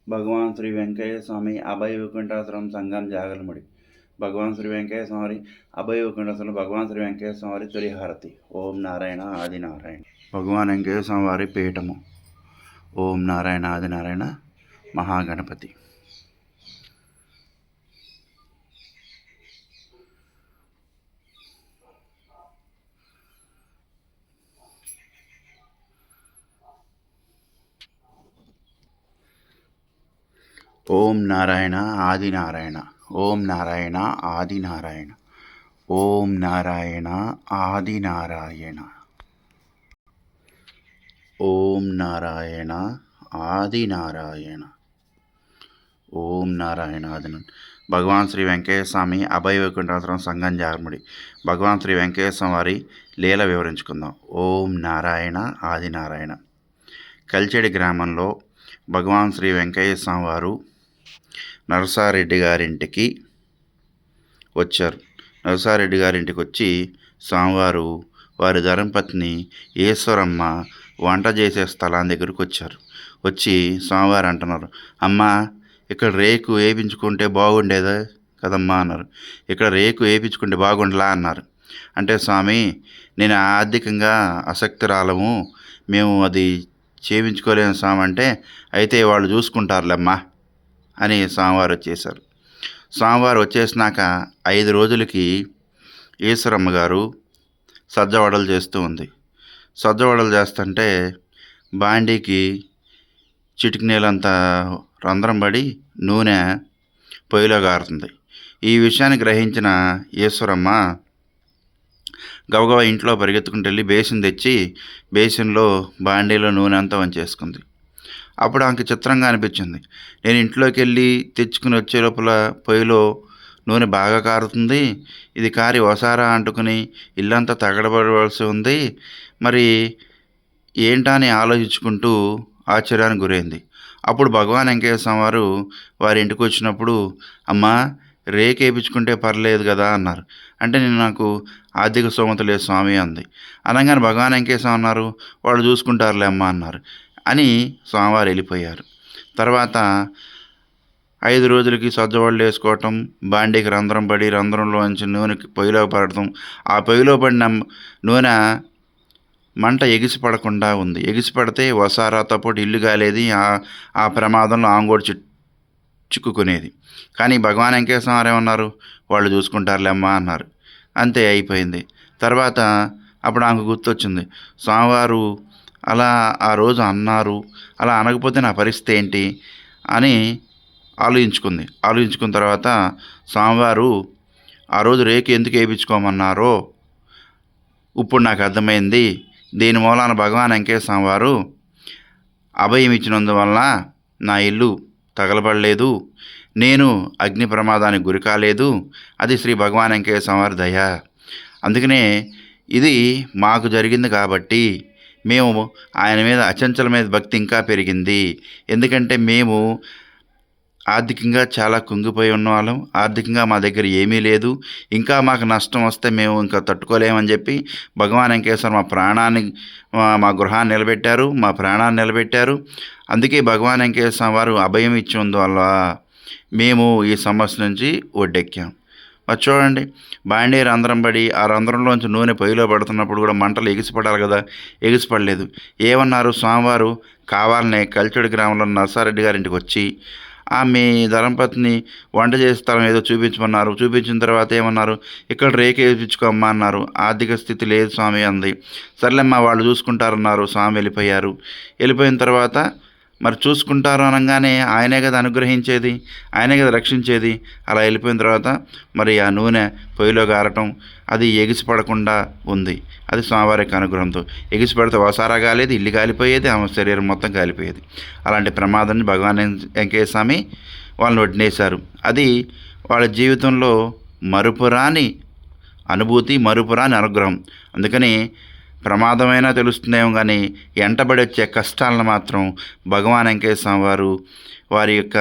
భగవాన్ శ్రీ వెంకయ్య స్వామి అభయ వైకుంఠాశ్రమం సంఘం జాగరముడి. భగవాన్ శ్రీ వెంకయ్య స్వామి అభయ వైకుంఠాశ్రమం భగవాన్ శ్రీ వెంకయ్య స్వామి తొలి హారతి. ఓం నారాయణ ఆది నారాయణ. భగవాన్ వెంకయ్య స్వామి వారి పీఠము. ఓం నారాయణ ఆది నారాయణ మహాగణపతి. ఓం నారాయణ ఆది నారాయణ. ఓం నారాయణ ఆది నారాయణ. ఓం నారాయణ ఆది నారాయణ. ఓం నారాయణ ఆది నారాయణ. ఓం నారాయణ ఆది నారాయణ. భగవాన్ శ్రీ వెంకయ్య స్వామి అభయ వైకుంఠాశ్రమం సంఘం జాగరముడి. భగవాన్ శ్రీ వెంకయ్య స్వామి వారి లీల వివరించుకుందాం. ఓం నారాయణ ఆది నారాయణ. కల్చెడి గ్రామంలో భగవాన్ శ్రీ వెంకయ్య స్వామి వారు నరసారెడ్డి గారింటికి వచ్చారు. నరసారెడ్డి గారింటికి వచ్చి స్వామివారు వారి ధర్మపత్ని ఈశ్వరమ్మ వంట చేసే స్థలం దగ్గరికి వచ్చారు. వచ్చి స్వామివారు అంటున్నారు, అమ్మ ఇక్కడ రేకు వేయించుకుంటే బాగుండేదా కదమ్మా అన్నారు. ఇక్కడ రేకు వేయించుకుంటే బాగుండలా అన్నారు. అంటే స్వామి నేను ఆర్థికంగా ఆసక్తిరాలము, మేము అది చేయించుకోలేము స్వామి అంటే, అయితే వాళ్ళు చూసుకుంటారులేమ్మా అని స్వామివారు వచ్చేసారు. స్వామివారు వచ్చేసినాక 5 రోజులకి ఈశ్వరమ్మ గారు సజ్జవడలు చేస్తూ ఉంది. సజ్జవడలు చేస్తుంటే బాండీకి చిటికి నీళ్ళంతా రంధ్రం పడి నూనె పొయ్యిలో గారుతుంది. ఈ విషయాన్ని గ్రహించిన ఈశ్వరమ్మ గబగబా ఇంట్లో పరిగెత్తుకుంటూ వెళ్ళి బేసిన్ తెచ్చి బేసిన్లో బాండీలో నూనె అంతా వంచేసుకుంది. అప్పుడు ఆమెకి చిత్రంగా అనిపించింది. నేను ఇంట్లోకి వెళ్ళి తెచ్చుకుని వచ్చే లోపల పొయ్యిలో నూనె బాగా కారుతుంది, ఇది కారి ఒసారా అంటుకుని ఇల్లంతా తగలబడవలసి ఉంది, మరి ఏంటా అని ఆలోచించుకుంటూ ఆశ్చర్యానికి గురైంది. అప్పుడు భగవాన్ వెంకయ్య స్వామి వారు వారి ఇంటికి వచ్చినప్పుడు, అమ్మా రేకు వేయించుకుంటే పర్లేదు కదా అన్నారు. అంటే నేను నాకు ఆర్థిక స్తోమత లేదు స్వామి అంది. అనగానే భగవాన్ వెంకయ్య స్వామి అన్నారు, వాళ్ళు చూసుకుంటారులే అమ్మ అన్నారు అని స్వామివారు వెళ్ళిపోయారు. తర్వాత 5 రోజులకి సజ్జవడలు వేసుకోవటం, బాండీకి రంధ్రం పడి రంధ్రంలోంచి నూనెకి పొయ్యిలో పడటం, ఆ పొయ్యిలో పడిన నూనె మంట ఎగిసిపడకుండా ఉంది. ఎగిసిపడితే వసారాతో పాటు ఇల్లు కాలేది, ఆ ప్రమాదంలో ఆమె కూడా చిక్కుకునేది. కానీ భగవాన్ వెంకయ్య స్వామి ఏమన్నారు, వాళ్ళు చూసుకుంటారులేమ్మా అన్నారు. అంతే అయిపోయింది. తర్వాత అప్పుడు ఆమెకు గుర్తొచ్చింది, స్వామివారు అలా ఆ రోజు అన్నారు, అలా అనకపోతే నా పరిస్థితి ఏంటి అని ఆలోచించుకున్న తర్వాత స్వామివారు ఆ రోజు రేకు ఎందుకు వేయించుకోమన్నారో ఇప్పుడు నాకు అర్థమైంది. దీని మూలాన భగవాన్ వెంకయ్య స్వామి వారు అభయం ఇచ్చినందువలన నా ఇల్లు తగలబడలేదు, నేను అగ్ని ప్రమాదానికి గురి కాలేదు, అది శ్రీ భగవాన్ వెంకయ్య స్వామి వారి దయ. అందుకనే ఇది మాకు జరిగింది కాబట్టి మేము ఆయన మీద అచంచల మీద భక్తి ఇంకా పెరిగింది. ఎందుకంటే మేము ఆర్థికంగా చాలా కుంగిపోయి ఉన్నవాళ్ళం, ఆర్థికంగా మా దగ్గర ఏమీ లేదు, ఇంకా మాకు నష్టం వస్తే మేము ఇంకా తట్టుకోలేమని చెప్పి భగవాన్ వెంకటేశ్వర మా గృహాన్ని నిలబెట్టారు, మా ప్రాణాన్ని నిలబెట్టారు. అందుకే భగవాన్ వెంకటేశ్వర వారు అభయం ఇచ్చినందువల్ల మేము ఈ సమస్య నుంచి ఒడ్డెక్కాం. మరి చూడండి, బాండీ రంధ్రం పడి ఆ రంధ్రంలోంచి నూనె పొయ్యిలో పడుతున్నప్పుడు కూడా మంటలు ఎగిసిపడాలి కదా, ఎగిసిపడలేదు. ఏమన్నారు స్వామివారు, కావాలనే కల్చెడి గ్రామంలో నరసారెడ్డి గారింటికి వచ్చి మీ ధర్మపత్ని వంట చేసే స్థలం ఏదో చూపించమన్నారు. చూపించిన తర్వాత ఏమన్నారు, ఇక్కడ రేకు వేయించుకోమ్మా అన్నారు. ఆర్థిక స్థితి లేదు స్వామి అంది. సర్లేమ్మా వాళ్ళు చూసుకుంటారన్నారు. స్వామి వెళ్ళిపోయిన తర్వాత మరి చూసుకుంటారు అనగానే ఆయనే కదా అనుగ్రహించేది, ఆయనే కదా రక్షించేది. అలా వెళ్ళిపోయిన తర్వాత మరి ఆ నూనె పొయ్యిలో గారటం, అది ఎగిసిపడకుండా ఉంది. అది స్వామివారి యొక్క అనుగ్రహంతో. ఎగిసిపడితే వసారా కాలేదు, ఇల్లు కాలిపోయేది, ఆమె శరీరం మొత్తం కాలిపోయేది. అలాంటి ప్రమాదాన్ని భగవాన్ వెంకయ్య స్వామి వాళ్ళని వడ్డేశారు. అది వాళ్ళ జీవితంలో మరుపురాని అనుభూతి, మరుపురాని అనుగ్రహం. అందుకని ప్రమాదమైనా తెలుస్తుందేమో కానీ ఎంటబడి వచ్చే కష్టాలను మాత్రం భగవాన్ వెంకయ్య స్వామి వారు వారి యొక్క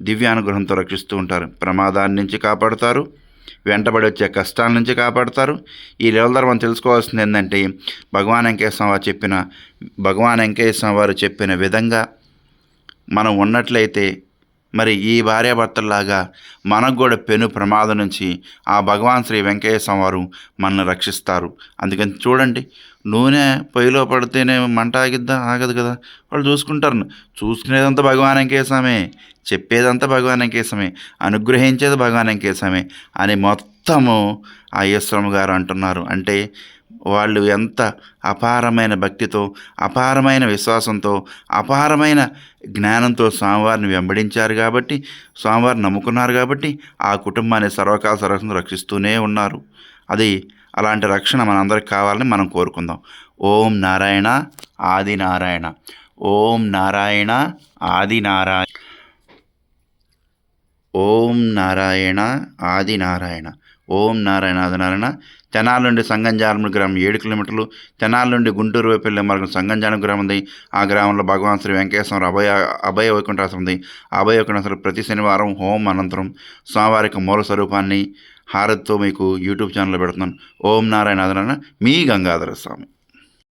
దివ్యానుగ్రహంతో రక్షిస్తూ ఉంటారు. ప్రమాదాన్ని నుంచి కాపాడుతారు, వెంటబడి వచ్చే కష్టాల నుంచి కాపాడుతారు. ఈ లెవెల్ ద్వారా మనం తెలుసుకోవాల్సింది ఏంటంటే, భగవాన్ వెంకయ్య స్వామి వారు చెప్పిన విధంగా మనం ఉన్నట్లయితే మరి ఈ భార్యాభర్తల్లాగా మనకు కూడా పెను ప్రమాదం నుంచి ఆ భగవాన్ శ్రీ వెంకయ్య స్వామి వారు మనల్ని రక్షిస్తారు. అందుకని చూడండి, నూనె పొయ్యిలో పడితేనే మంట ఆగిద్దా? ఆగదు కదా! వాళ్ళు చూసుకుంటారు. చూసుకునేదంతా భగవాన్ వెంకయ్య స్వామే, చెప్పేదంతా భగవాన్ వెంకయ్య స్వామే, అనుగ్రహించేది భగవాన్ వెంకయ్య స్వామే అని మొత్తము ఆ ఈశ్వరమ్మ గారు అంటున్నారు. అంటే వాళ్ళు ఎంత అపారమైన భక్తితో, అపారమైన విశ్వాసంతో, అపారమైన జ్ఞానంతో స్వామివారిని వెంబడించారు కాబట్టి, స్వామివారిని నమ్ముకున్నారు కాబట్టి ఆ కుటుంబాన్ని సర్వకాల సర్వస్వం రక్షిస్తూనే ఉన్నారు. అది అలాంటి రక్షణ మనందరికి కావాలని మనం కోరుకుందాం. ఓం నారాయణ ఆది నారాయణ. ఓం నారాయణ ఆది నారాయణ. ఓం నారాయణ ఆది నారాయణ. ఓం నారాయణ ఆది నారాయణ. తెనాలి నుండి సంగంజాలముడి గ్రామం 7 కిలోమీటర్లు. తెనాలి నుండి గుంటూరు వైపు వెళ్ళే మార్గం సంగంజాలం గ్రామం ఉంది. ఆ గ్రామంలో భగవాన్ శ్రీ వెంకటేశ్వర అభయ వైకుంఠాశ్రమం ఉంది. అభయ వైకుంఠాశ్రమం ప్రతి శనివారం హోమం అనంతరం స్వామివారికి మూల స్వరూపాన్ని హారతితో మీకు యూట్యూబ్ ఛానల్లో పెడుతున్నాను. ఓం నారాయణ ఆది నారాయణ. మీ గంగాధర స్వామి.